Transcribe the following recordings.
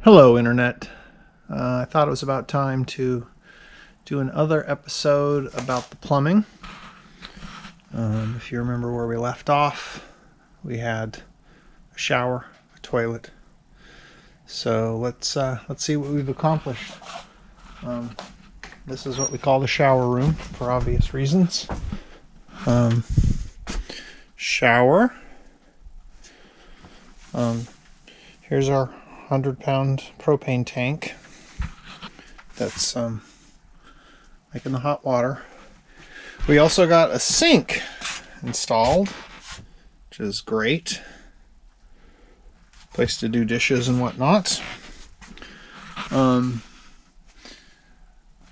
Hello, Internet. I thought it was about time to do another episode about the plumbing. If you remember where we left off, we had a shower, a toilet. So let's see what we've accomplished. This is what we call the shower room for obvious reasons. Shower. Here's our 100-pound propane tank that's making the hot water. We also got a sink installed, which is great. Place to do dishes and whatnot.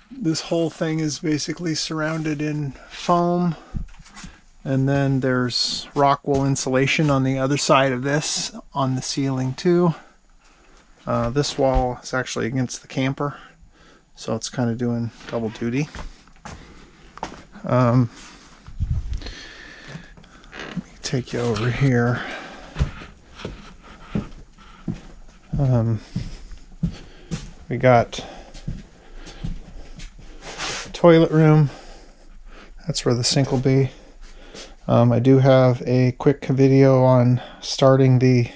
This whole thing is basically surrounded in foam, and then there's rock wool insulation on the other side of this on the ceiling too. This wall is actually against the camper, so it's kind of doing double duty. Let me take you over here. We got toilet room. That's where the sink will be. I do have a quick video on starting the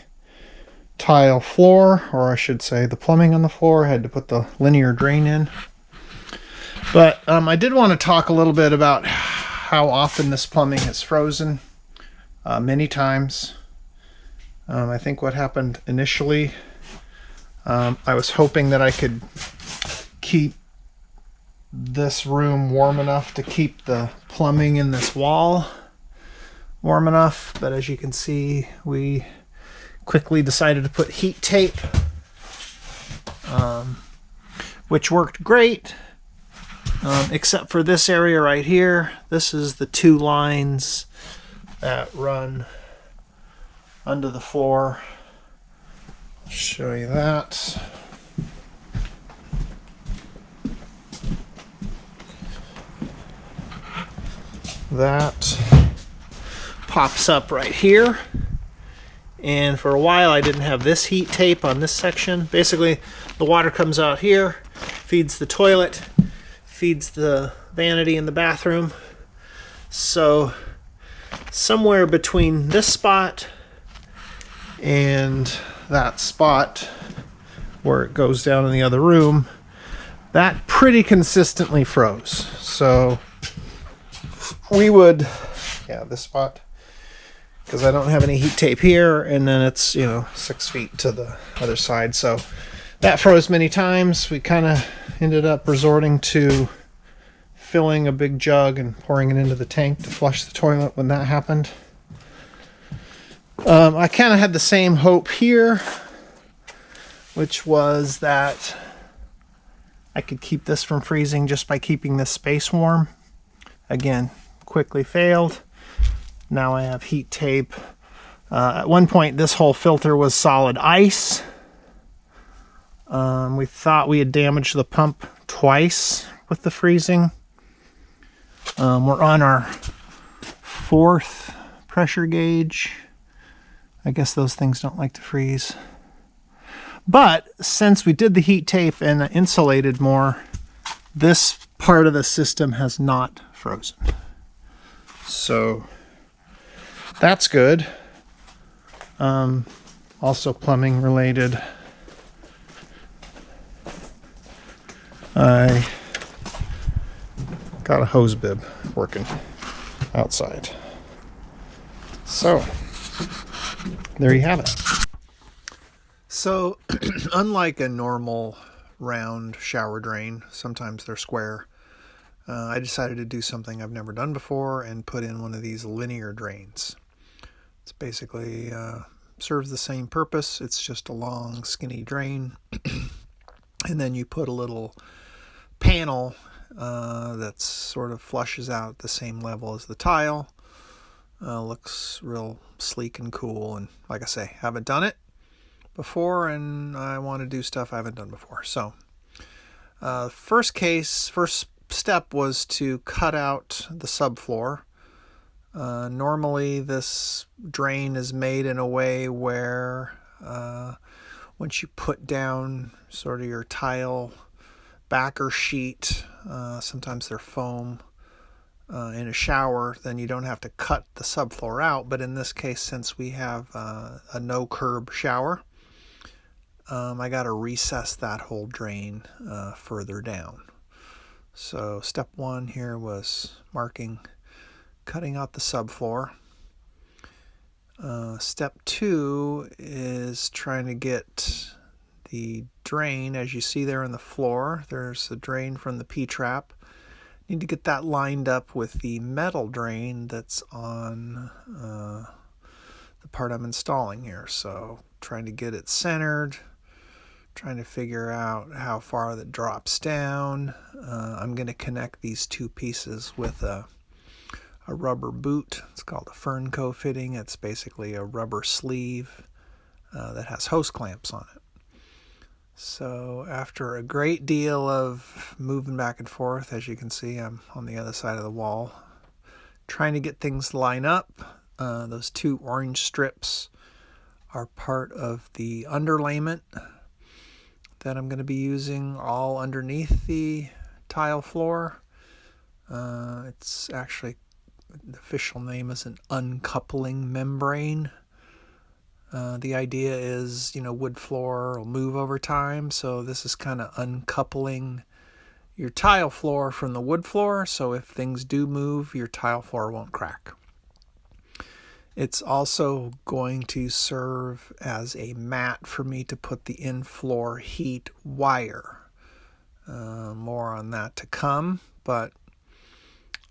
tile floor, or I should say the plumbing on the floor. I had to put the linear drain in. But I did want to talk a little bit about how often this plumbing has frozen. Many times. I think what happened initially, I was hoping that I could keep this room warm enough to keep the plumbing in this wall warm enough, but as you can see, we quickly decided to put heat tape, which worked great, except for this area right here. This is the two lines that run under the floor. I'll show you that. That pops up right here. And for a while I didn't have this heat tape on this section. Basically, the water comes out here, feeds the toilet, feeds the vanity in the bathroom. So somewhere between this spot and that spot where it goes down in the other room, that pretty consistently froze. So we would, this spot, because I don't have any heat tape here, and then it's 6 feet to the other side, so that froze many times. We kind of ended up resorting to filling a big jug and pouring it into the tank to flush the toilet when that happened. I kind of had the same hope here, which was that I could keep this from freezing just by keeping this space warm. Again, quickly failed. Now I have heat tape. At one point, this whole filter was solid ice. We thought we had damaged the pump twice with the freezing. We're on our 4th pressure gauge. I guess those things don't like to freeze. But since we did the heat tape and insulated more, this part of the system has not frozen. So that's good. Also plumbing related. I got a hose bib working outside. So there you have it. So unlike a normal round shower drain, sometimes they're square, I decided to do something I've never done before and put in one of these linear drains. It's basically serves the same purpose. It's just a long, skinny drain. And then you put a little panel that sort of flushes out at the same level as the tile. Looks real sleek and cool. And like I say, haven't done it before, and I want to do stuff I haven't done before. So first step was to cut out the subfloor. Normally this drain is made in a way where once you put down sort of your tile backer sheet, sometimes they're foam, in a shower, then you don't have to cut the subfloor out. But in this case, since we have a no curb shower, I got to recess that whole drain further down. So step one here was cutting out the subfloor. Step two is trying to get the drain, as you see there in the floor, there's a drain from the P-trap. Need to get that lined up with the metal drain that's on the part I'm installing here. So trying to get it centered, trying to figure out how far that drops down. I'm going to connect these two pieces with a rubber boot. It's called a Fernco fitting. It's basically a rubber sleeve that has hose clamps on it. So after a great deal of moving back and forth, as you can see, I'm on the other side of the wall, trying to get things to line up. Those two orange strips are part of the underlayment that I'm going to be using all underneath the tile floor. It's actually, the official name is an uncoupling membrane. The idea is, wood floor will move over time, so this is kind of uncoupling your tile floor from the wood floor, so if things do move, your tile floor won't crack. It's also going to serve as a mat for me to put the in-floor heat wire. More on that to come, but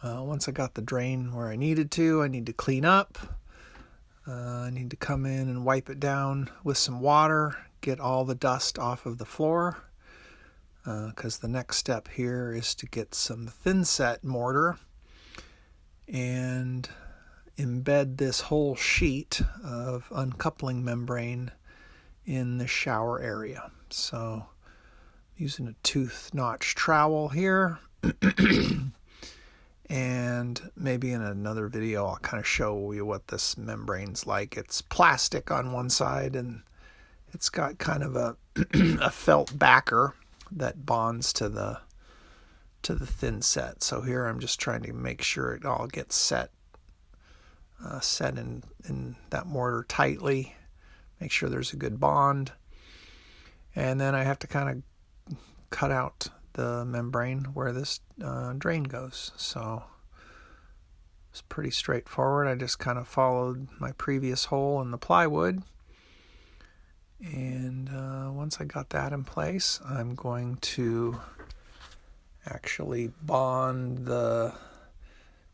once I got the drain where I needed to, I need to clean up. I need to come in and wipe it down with some water, get all the dust off of the floor, because the next step here is to get some thin set mortar and embed this whole sheet of uncoupling membrane in the shower area. So using a tooth notch trowel here. And maybe in another video I'll kind of show you what this membrane's like. It's plastic on one side and it's got kind of a felt backer that bonds to the thin set. So here I'm just trying to make sure it all gets set in that mortar tightly, make sure there's a good bond. And then I have to kind of cut out the membrane where this drain goes. So it's pretty straightforward. I just kind of followed my previous hole in the plywood, and once I got that in place, I'm going to actually bond the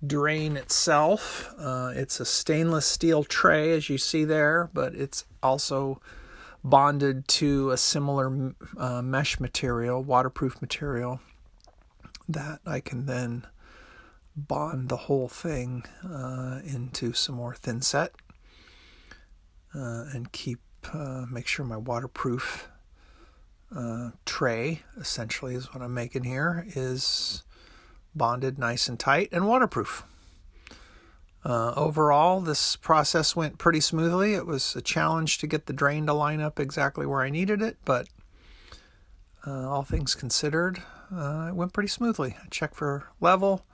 drain itself. It's a stainless steel tray, as you see there, but it's also bonded to a similar mesh material, waterproof material, that I can then bond the whole thing into some more thin set and make sure my waterproof tray, essentially is what I'm making here, is bonded nice and tight and waterproof. Overall, this process went pretty smoothly. It was a challenge to get the drain to line up exactly where I needed it, but all things considered, it went pretty smoothly. I checked for level,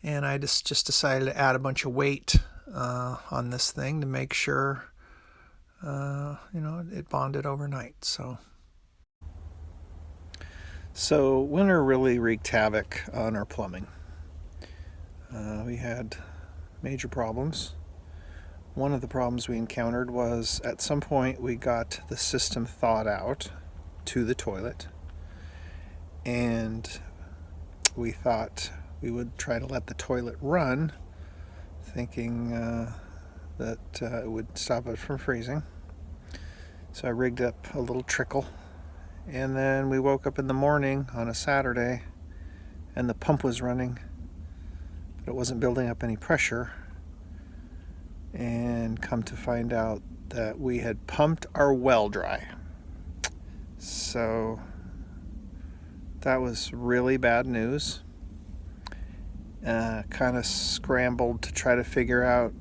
and I just decided to add a bunch of weight on this thing to make sure it bonded overnight. So winter really wreaked havoc on our plumbing. We had major problems. One of the problems we encountered was at some point we got the system thawed out to the toilet, and we thought we would try to let the toilet run, thinking that it would stop it from freezing. So I rigged up a little trickle, and then we woke up in the morning on a Saturday and the pump was running, but it wasn't building up any pressure, and come to find out that we had pumped our well dry. So that was really bad news. Kind of scrambled to try to figure out,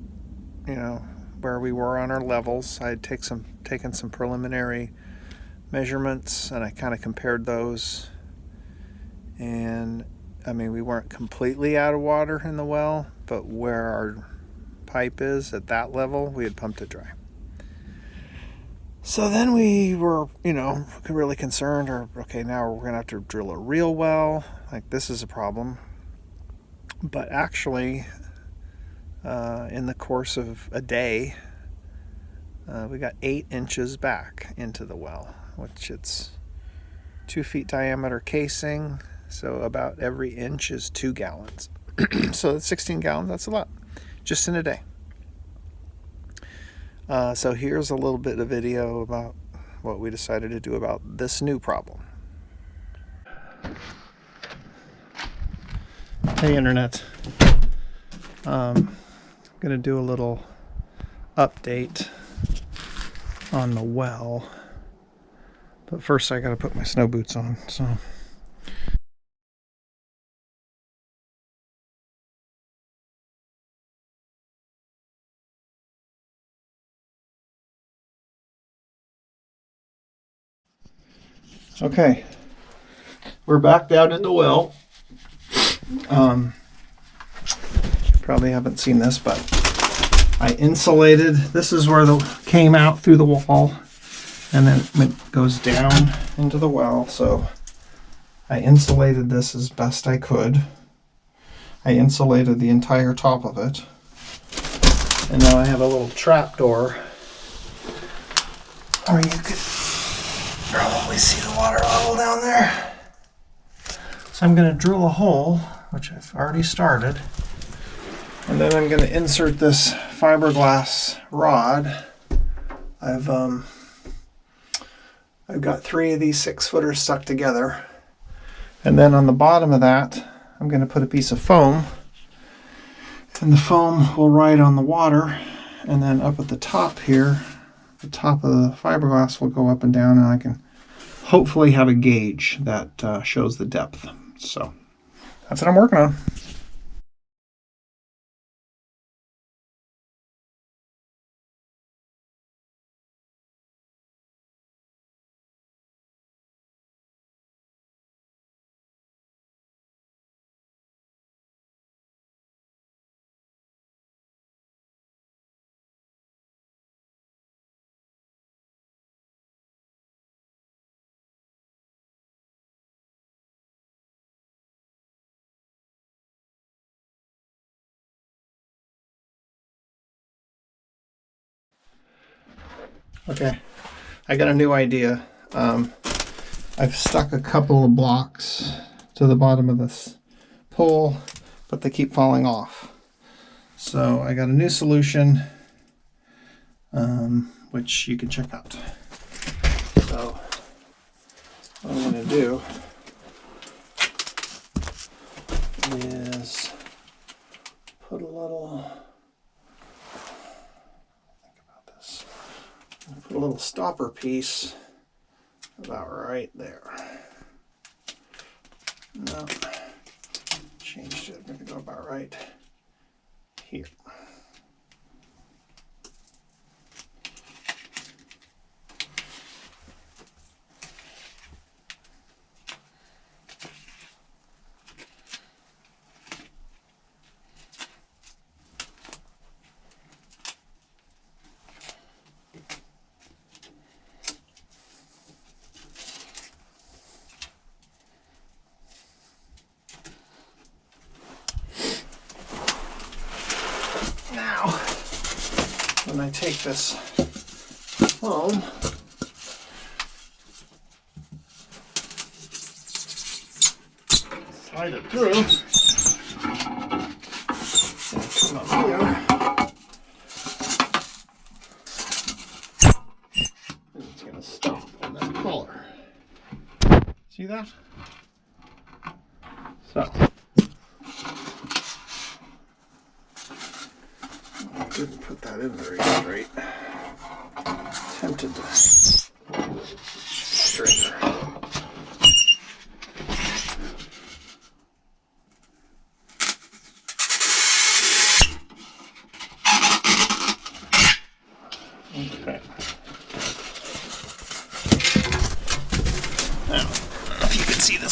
where we were on our levels. I had taken some preliminary measurements, and I kind of compared those. And I mean, we weren't completely out of water in the well, but where our pipe is at that level, we had pumped it dry. So then we were, really concerned, or okay, now we're gonna have to drill a real well. Like, this is a problem. But actually, in the course of a day, we got 8 inches back into the well, which it's 2 feet diameter casing, so about every inch is 2 gallons. So that's 16 gallons, that's a lot, just in a day. So here's a little bit of video about what we decided to do about this new problem. Hey Internet. I'm gonna do a little update on the well, but first I gotta put my snow boots on. So okay, we're back down in the well. Probably haven't seen this, but I insulated. This is where the came out through the wall, and then it goes down into the well. So I insulated this as best I could. I insulated the entire top of it, and now I have a little trap door, or you could probably see the water level down there. So I'm going to drill a hole, which I've already started, and then I'm going to insert this fiberglass rod. I've got 3 of these 6-footers stuck together, and then on the bottom of that I'm going to put a piece of foam, and the foam will ride on the water, and then up at the top here, the top of the fiberglass will go up and down, and I can hopefully have a gauge that shows the depth. So that's what I'm working on. Okay, I got a new idea. I've stuck a couple of blocks to the bottom of this pole, but they keep falling off. So I got a new solution, which you can check out. So what I'm going to do is put a little, put a little stopper piece about right there. No, changed it. I'm going to go about right here. Now, when I take this foam, slide it through, and come up here, and it's going to stop on that collar. See that? So, didn't put that in very straight. Tempted to straighten her. Okay.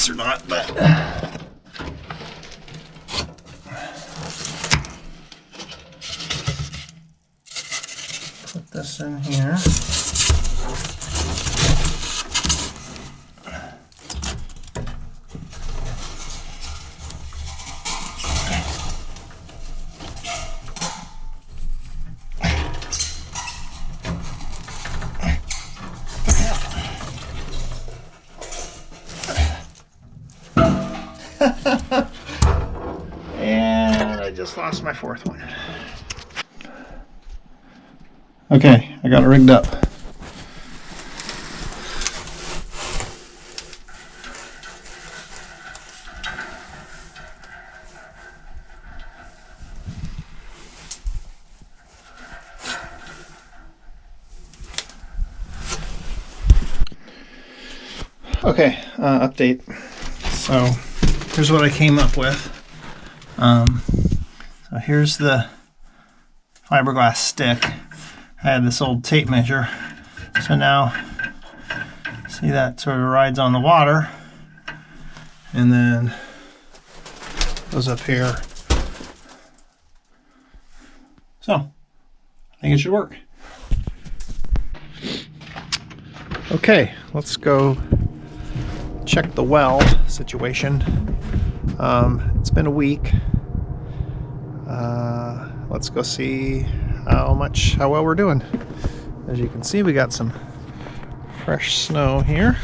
this or not, but put this in here. And I just lost my fourth one. Okay, I got it rigged up. Okay, update. So here's what I came up with. So here's the fiberglass stick. I had this old tape measure. So now, see that sort of rides on the water and then goes up here. So, I think it should work. Okay, let's go check the well situation. It's been a week. Let's go see how well we're doing. As you can see, we got some fresh snow here.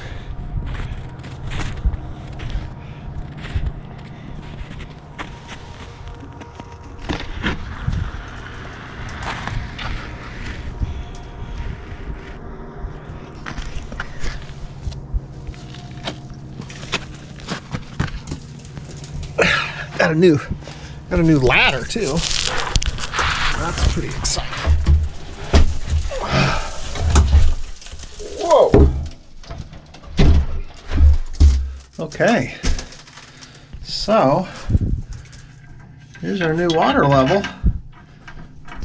Got a new ladder too. That's pretty exciting. Whoa. Okay. So here's our new water level.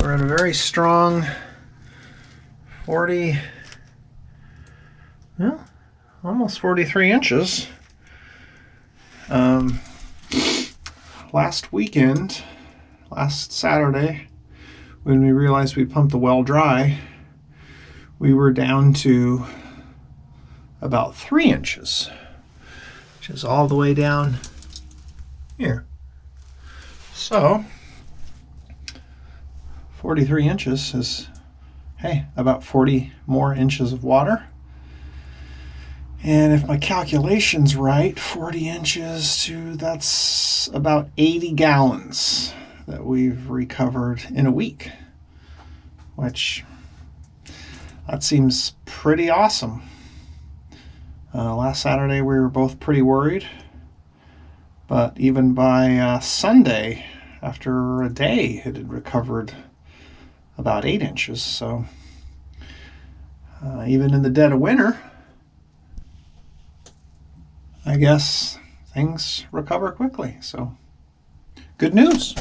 We're at a very strong 40, yeah, almost 43 inches. Last Saturday, when we realized we pumped the well dry, we were down to about 3 inches, which is all the way down here. So 43 inches is, hey, about 40 more inches of water. And if my calculation's right, 40 inches to, that's about 80 gallons that we've recovered in a week, which that seems pretty awesome. Last Saturday we were both pretty worried, but even by Sunday, after a day, it had recovered about 8 inches. So even in the dead of winter, I guess things recover quickly. So good news.